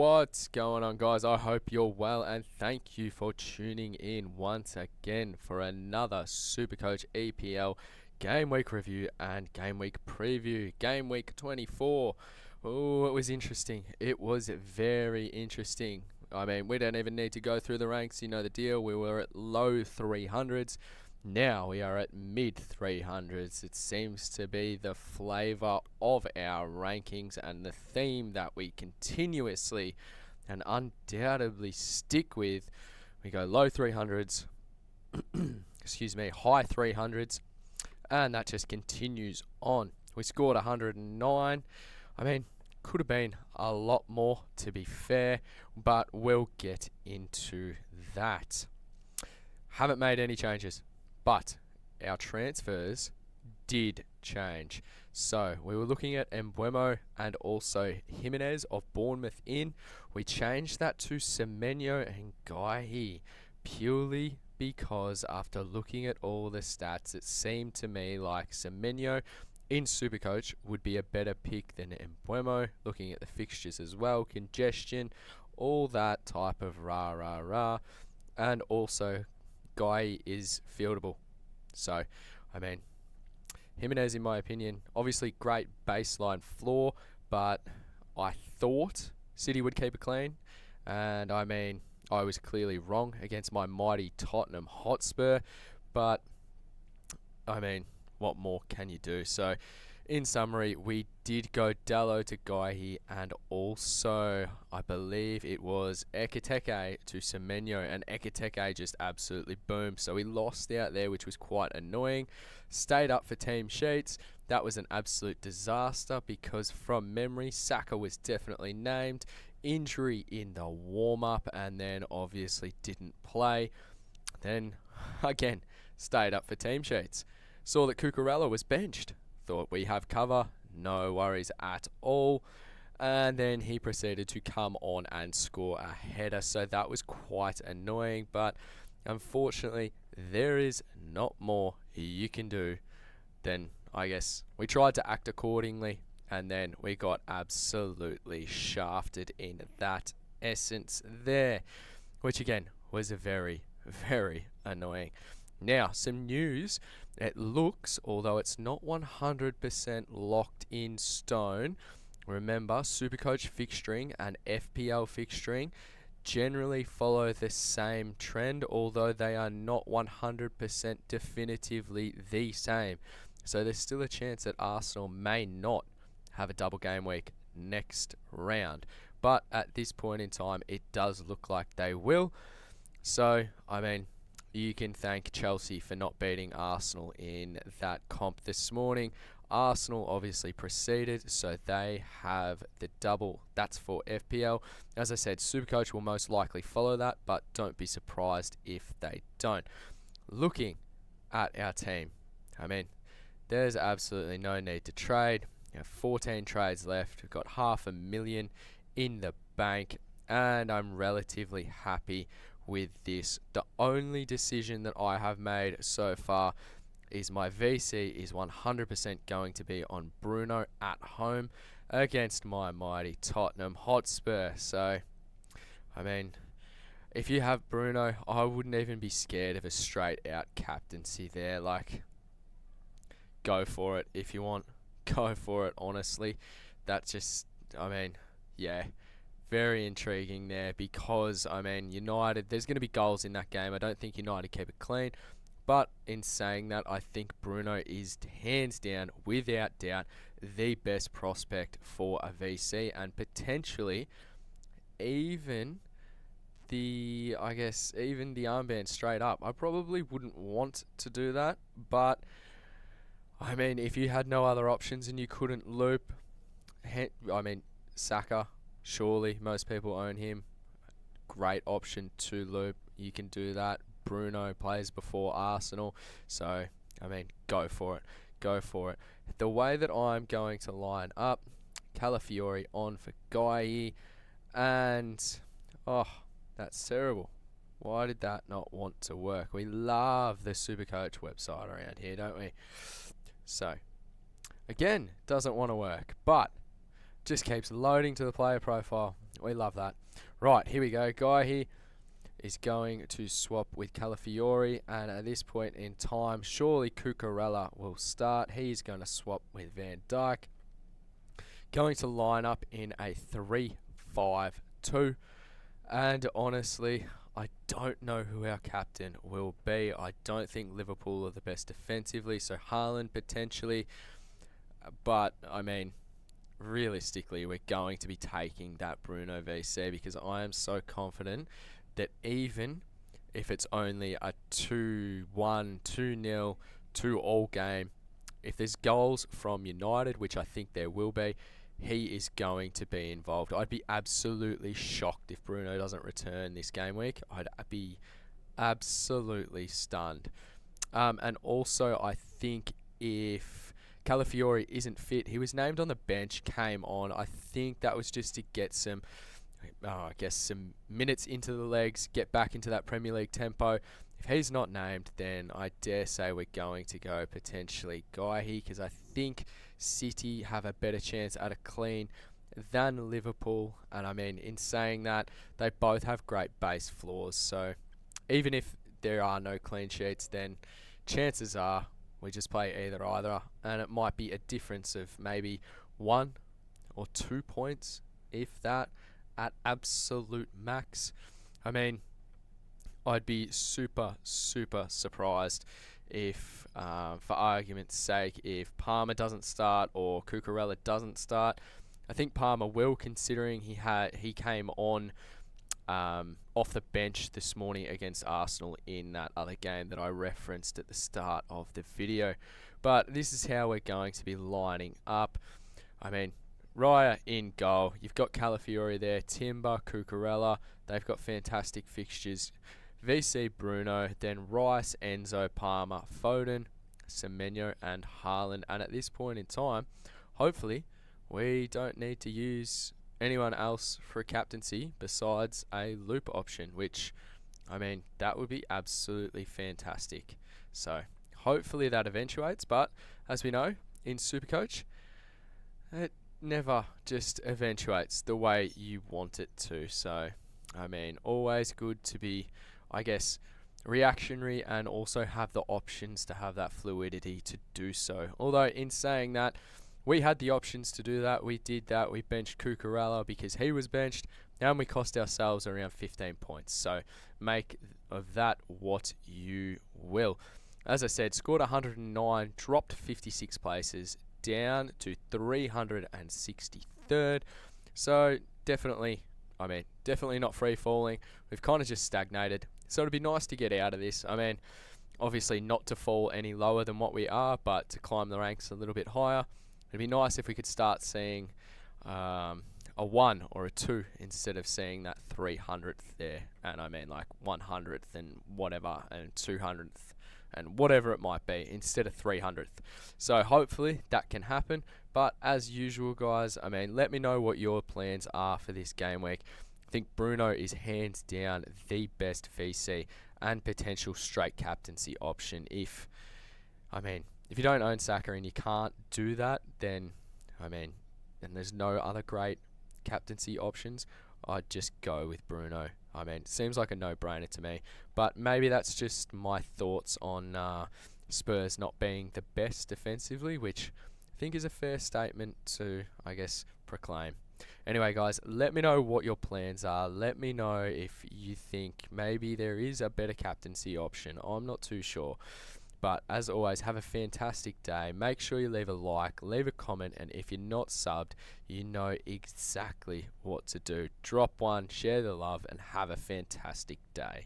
What's going on, guys? I hope you're well, and thank you for tuning in once again for another Supercoach EPL game week review and game week preview. Game week 24. Oh, it was interesting. It was very interesting. I mean, we don't even need to go through the ranks. You know the deal. We were at low 300s. Now we are at mid 300s. It seems to be the flavor of our rankings and the theme that we continuously and undoubtedly stick with. We go low 300s, excuse me, high 300s, and that just continues on. We scored 109. I mean, could have been a lot more, to be fair, but we'll get into that. Haven't made any changes, but our transfers did change. So we were looking at Mbeumo and also Jimenez of Bournemouth in. We changed that to Semenyo and Guahi purely because after looking at all the stats, it seemed to me like Semenyo in Supercoach would be a better pick than Mbeumo, looking at the fixtures as well, congestion, all that type of rah. And also Guy is fieldable. So, I mean, Jimenez, in my opinion, obviously great baseline floor, but I thought City would keep it clean. And I mean, I was clearly wrong against my mighty Tottenham Hotspur. But, I mean, what more can you do? So, in summary, we did go Dallo to Guahi and also, I believe it was Ekiteke to Semenyo, and Ekiteke just absolutely boomed. So we lost out there, which was quite annoying. Stayed up for team sheets. That was an absolute disaster because from memory, Saka was definitely named. Injury in the warm-up and then obviously didn't play. Then, again, stayed up for team sheets. Saw that Cucurella was benched. Thought we have cover, no worries at all. And then he proceeded to come on and score a header. So that was quite annoying. But unfortunately, there is not more you can do than, I guess, we tried to act accordingly. And then we got absolutely shafted in that essence there. Which again was very, very annoying. Now, some news. It looks, although it's not 100% locked in stone, remember, Supercoach fixturing and FPL fixturing generally follow the same trend, although they are not 100% definitively the same. So there's still a chance that Arsenal may not have a double game week next round. But at this point in time, it does look like they will. So, I mean, you can thank Chelsea for not beating Arsenal in that comp this morning. Arsenal obviously proceeded, so they have the double. That's for FPL. As I said, Supercoach will most likely follow that, but don't be surprised if they don't. Looking at our team, I mean, there's absolutely no need to trade. 14 trades left. We've got 500,000 in the bank, and I'm relatively happy with this. The only decision that I have made so far is my VC is 100% going to be on Bruno at home against my mighty Tottenham Hotspur. So, I mean, if you have Bruno, I wouldn't even be scared of a straight out captaincy there. Like, go for it if you want. Go for it, honestly. That's just, I mean, yeah. Very intriguing there because, I mean, United, there's going to be goals in that game. I don't think United keep it clean. But in saying that, I think Bruno is hands down, without doubt, the best prospect for a VC and potentially even the armband straight up. I probably wouldn't want to do that, but I mean, if you had no other options and you couldn't loop, Saka, surely most people own him. Great option to loop. You can do that. Bruno plays before Arsenal. So, I mean, go for it. Go for it. The way that I'm going to line up, Calafiori on for Guy. And, oh, that's terrible. Why did that not want to work? We love the Supercoach website around here, don't we? So, again, doesn't want to work. But Just keeps loading to the player profile. We love that. Right, here we go. Guy here is going to swap with Calafiori, and at this point in time, surely Cucurella will start. He's going to swap with Van Dijk. Going to line up in a 3-5-2, and honestly, I don't know who our captain will be. I don't think Liverpool are the best defensively, so Haaland potentially, but I mean, realistically, we're going to be taking that Bruno VC because I am so confident that even if it's only a 2-1, 2-0, 2-all game, if there's goals from United, which I think there will be, he is going to be involved. I'd be absolutely shocked if Bruno doesn't return this game week. I'd be absolutely stunned. And also, I think if Calafiori isn't fit, he was named on the bench, came on. I think that was just to get some, I guess, some minutes into the legs, get back into that Premier League tempo. If he's not named, then I dare say we're going to go potentially Guy here, because I think City have a better chance at a clean than Liverpool. And I mean, in saying that, they both have great base floors. So even if there are no clean sheets, then chances are we just play either. And it might be a difference of maybe 1 or 2 points, if that, at absolute max. I mean, I'd be super surprised if, for argument's sake, if Palmer doesn't start or Cucurella doesn't start. I think Palmer will, considering he came on off the bench this morning against Arsenal in that other game that I referenced at the start of the video. But this is how we're going to be lining up. I mean, Raya in goal. You've got Calafiori there, Timber, Cucurella. They've got fantastic fixtures. VC Bruno, then Rice, Enzo, Palmer, Foden, Semenyo and Haaland. And at this point in time, hopefully, we don't need to use anyone else for a captaincy besides a loop option, which, I mean, that would be absolutely fantastic. So hopefully that eventuates, but as we know, in Supercoach, it never just eventuates the way you want it to. So, I mean, always good to be, I guess, reactionary and also have the options to have that fluidity to do so. Although, in saying that, we had the options to do that. We did that. We benched Cucurella because he was benched, and we cost ourselves around 15 points. So make of that what you will. As I said, scored 109, dropped 56 places, down to 363rd. So definitely not free falling. We've kind of just stagnated. So it'd be nice to get out of this. I mean, obviously not to fall any lower than what we are, but to climb the ranks a little bit higher. It'd be nice if we could start seeing a 1 or a 2 instead of seeing that 300th there. And I mean like 100th and whatever, and 200th and whatever it might be, instead of 300th. So hopefully that can happen. But as usual, guys, I mean, let me know what your plans are for this game week. I think Bruno is hands down the best VC and potential straight captaincy option. If you don't own Saka and you can't do that, then, and there's no other great captaincy options, I'd just go with Bruno. I mean, it seems like a no-brainer to me. But maybe that's just my thoughts on Spurs not being the best defensively, which I think is a fair statement to, I guess, proclaim. Anyway, guys, let me know what your plans are. Let me know if you think maybe there is a better captaincy option. I'm not too sure. But as always, have a fantastic day. Make sure you leave a like, leave a comment, and if you're not subbed, you know exactly what to do. Drop one, share the love, and have a fantastic day.